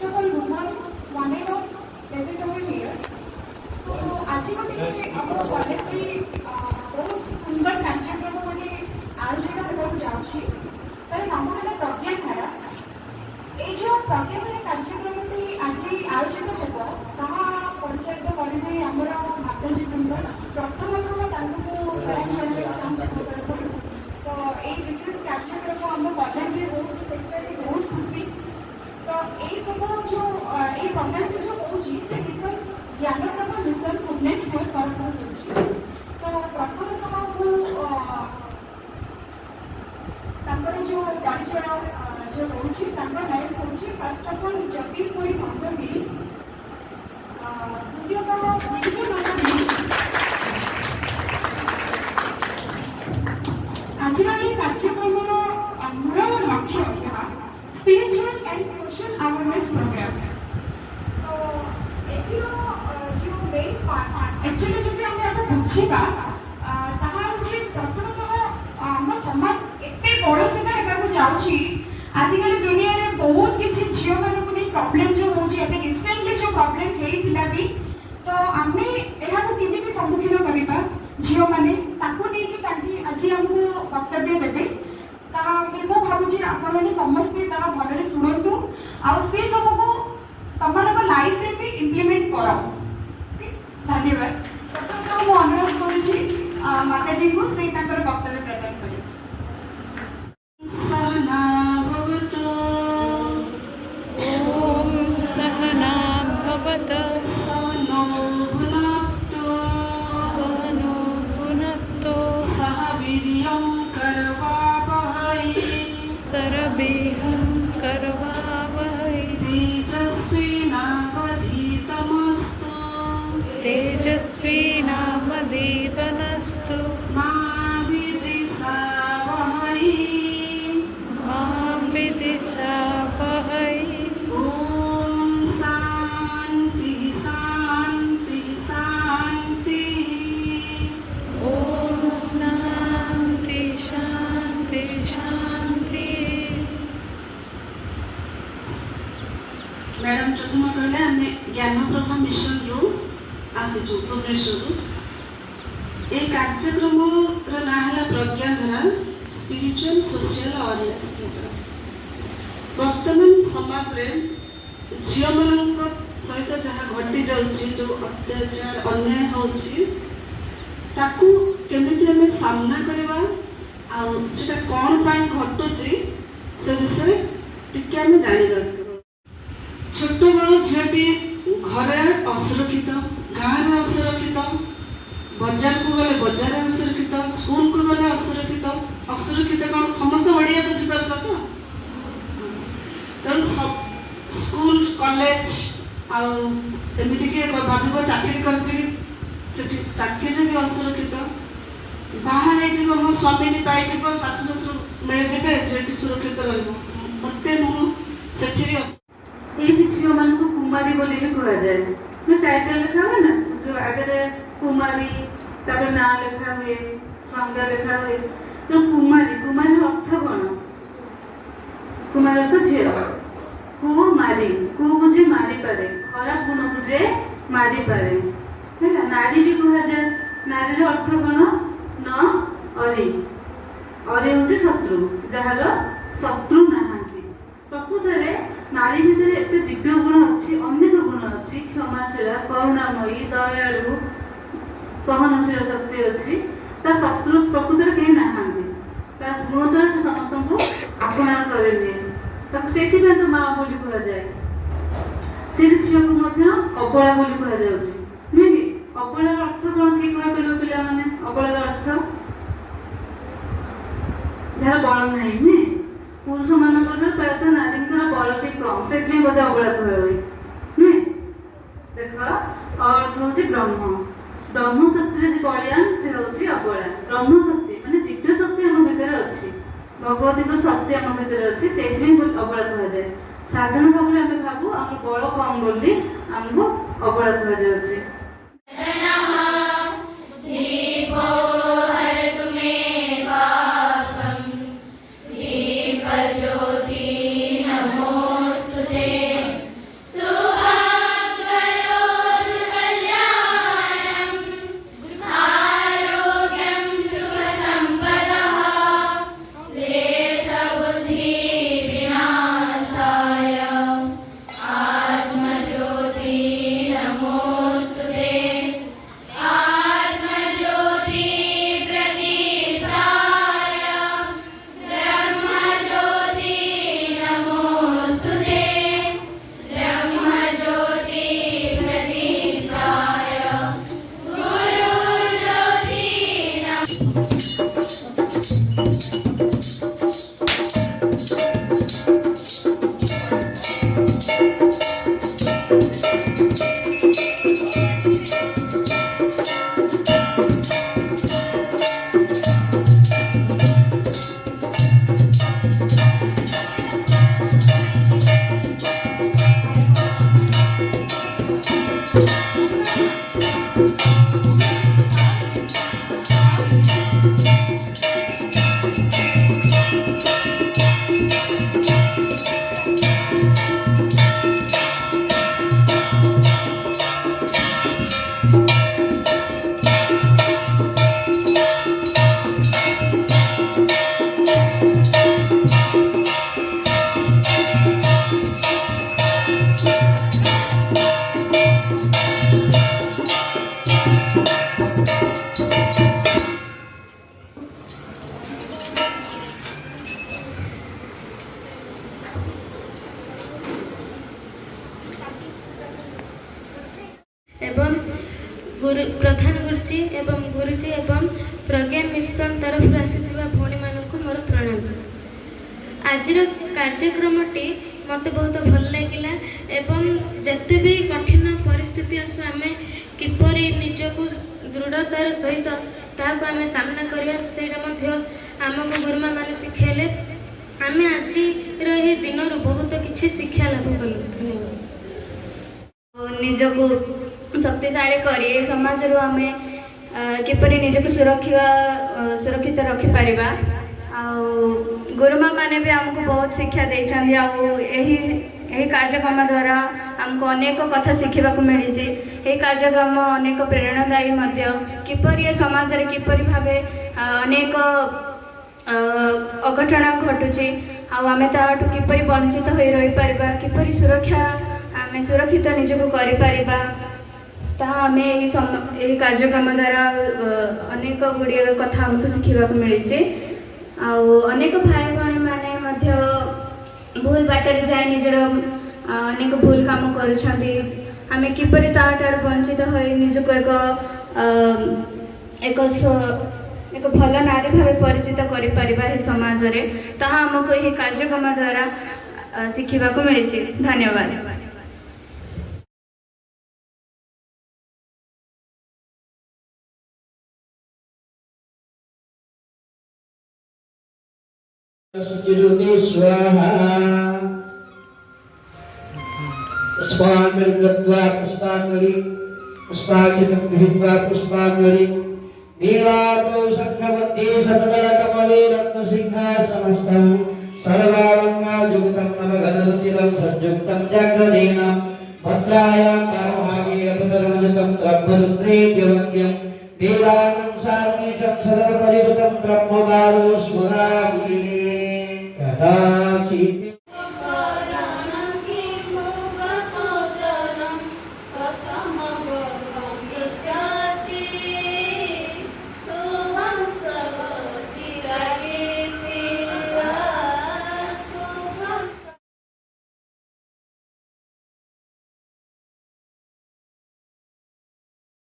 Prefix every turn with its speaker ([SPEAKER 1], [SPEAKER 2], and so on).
[SPEAKER 1] First of all, good morning. One and all, present over here. So, आज गोटे आम college बहुत सुंदर कार्यक्रम गोटे आयोजित होगा जाऊँगी तार नाम है प्रज्ञा धारा। ये जो प्रज्ञा धारा कार्यक्रमटी आज आयोजित होगा ताहा परिचालित करेंगे आमर माताजी बृंद। प्रथमतः प्रणाम जनाइक चाहूँ। तो ये विशेष कार्यक्रम आम कॉलेज में होती बहुत खुशी। तो ये सब जो ये प्रोग्राम जो होची से मिशन ज्ञानप्रभ मिशन भुवनेश्वर तरफ होची। तो प्रथमतः तांकर जो परिचय जो होची तांकर नाम होची फर्स्ट ऑफ ऑल जगदीशपुरी मंगवी। द्वितीयतः निज मंगवी। आज ये कार्यक्रम मूल लक्ष्य जहाँ spiritual and social awareness programme. तो एथिरो जो मेन पार्ट एक्चुअली जब हम याको बुझिबा ताहा होछि प्रथमतः हम समाज एते बड़ सेता हेबाकू जाउछि। आजिकल दुनिया रे बहुत किछि झियो मानकु नै प्रॉब्लम जो होछि एबे रिसेंटली जो प्रॉब्लम हेइथिला भी तो आमे एहाकू केमिति सम्मुखीन करिबा झियो माने ताकू नै कि ताकि आज हमकू वक्तव्य देबे ताहा मु भाबुछि आपण माने समस्ते ताहा भलरे सुनंतु आ से सब को तमनको लाइफ रे भी इंप्लीमेंट करो। धन्यवाद। तो मु अनुरोध करूछि माताजी को से ताकर वक्तव्य प्रदान करियो। सहना भवतु
[SPEAKER 2] ओम सहना भवतु
[SPEAKER 1] सहनो भुनक्तु
[SPEAKER 2] सहनो भुनक्तु
[SPEAKER 1] सह वीर्यं करवावहै
[SPEAKER 2] सरबेहं करवावहै
[SPEAKER 1] तेजस्विनावधीतमस्तु
[SPEAKER 2] तेजस्विनावधीतमस्तु
[SPEAKER 1] मा विद्विषावहै
[SPEAKER 2] मा विद्विषावहै।
[SPEAKER 1] ॐ शान्ति शान्ति शान्ति।
[SPEAKER 2] ओम शांति शांति शांति।
[SPEAKER 1] मैडम प्रथम कहले आम ज्ञानप्रभ मिशन रु आसीचु भुवनेश्वर। ये कार्यक्रम ना है प्रज्ञाधारा स्पिरिचुअल सोशल अवेयरनेस प्रोग्राम। वर्तमान समाज रे झियो मान सहित जहाँ घटी जाउछि जो अत्याचार अन्याय होछि ताकू केमिति हमें सामना करवा आ सेटा कोन पाई घटुछि से विषय टिके हम जानिबा। छोट बड़ झीटी घरे असुरक्षित गाँव असुरक्षित बजार को गले बजार असुरक्षित स्कूल को गले असुरक्षित असुरक्षित कौन समस्त ओडिया बुझीपार तो तेणु स्कूल कॉलेज आमती किए भाव चाकरी कर चाकरी भी असुरक्षित बाहर मो स्वामी पाई शाशु शशुर मिलଯିवे जे सुरक्षित रते नुह
[SPEAKER 3] ये झील मान कुमारी बोली भी कह जाए टाइटल लिखा हुए ना जो आगे कुमारी तापर ना लिखा हुए संज्ञा लिखा हुए तो कुमारी कुमारी अर्थ कौन कुमारी अर्थ झील कु मारी कु बुझे मारी पारे खराब गुण बुझे मारी पारे है नारी भी कह जाए नारी अर्थ कौन न अरे अरे हूँ शत्रु जार शत्रु ना प्रकृत नारी भितर एत दिव्य गुण अच्छी अनेक गुण अच्छी क्षमाशील करुणामयी दयालु सहनशील शक्ति अच्छी ता शत्रु प्रकृत कहीं ना गुण द्वारा से समस्त को अपना करे से तो माँ बोली कह जाए से झील को अबला बोली कह जाए नुहे कि अबलार अर्थ कौन किए कह पार पिला मैंने अबलार अर्थ जार बल ना नुहे पुरुष मान प्रायतः नारी बल टी कम से बोधे अबला कह नुहे देख अर्थ हूँ ब्रह्म ब्रह्म शक्ति जो बलियान से हूँ अबला ब्रह्म शक्ति माने दिव्य शक्ति आम भीतर अच्छी भगवती शक्ति आम भीतर अच्छी से अबला कह जाए साधारण भाव में आम भावु आम बल कम बोली आमको अबला कह जाए।
[SPEAKER 4] एवं प्रधान गुरुजी एवं गुरुजी एवं प्रज्ञान मिशन तरफ आसीथिबा भौणी मानक मोर प्रणाम। आज कार्यक्रमटी मत बहुत भल लगिला एवं जते भी कठिन परिस्थिति आसु आमे किपरि निजको दृढ़तार सहित ताको आमे सामना करबा सेटा मध्य आमको गुरुमा माने शिखेले। आमे आज रही दिन बहुत किछि शिक्षा लाभ कलु। धन्यवाद। निजको शक्तिशाली करी समाज रो आमे किपरि निजको सुरक्षित रखि परिबा। गुरुमा माने भी हमको बहुत शिक्षा देछन। यही कार्यक्रम द्वारा हमको अनेक कथा शिखिबा को मिली। यही कार्यक्रम अनेक प्रेरणादायी मध्य किपरि समाज रे किपरि भाबे अनेक अघटना घटुची आमे ताठू किपरि वंचित होई रही परिबा, किपरि सुरक्षा आमे सुरक्षित निजको करि परिबा ताहा आमे यही कार्यक्रम द्वारा अनेक गुड़िया कथा हमको शिखिबा को मिली। अनेक भाई भाई माने मध्य भूल बाटर जाए निजर अनेक भूल काम करुछंती। आमे किपरि ताठार वंचित होई निजको एक भल नारी भावे परिचित करि परिबा हे समाज रे ताहा हमको यही कार्यक्रम द्वारा शिखिबा को मिली। धन्यवाद।
[SPEAKER 5] शुचिरुते स्वाहा पुष्पांजलि कृत्वा पुष्पांजलि पुष्पांजलि नीलातो शंखवती सतदल कमले रत्नसिंहासनस्थं सर्वालंकारयुक्तं नवगदरुचिरं सज्जुक्तं जगदेनं भद्रायां कर्मागीरपतरमजुतं ब्रह्मरुद्रे द्यवन्यं वेदानं सार्गीशं सदरपरिवृतं ब्रह्म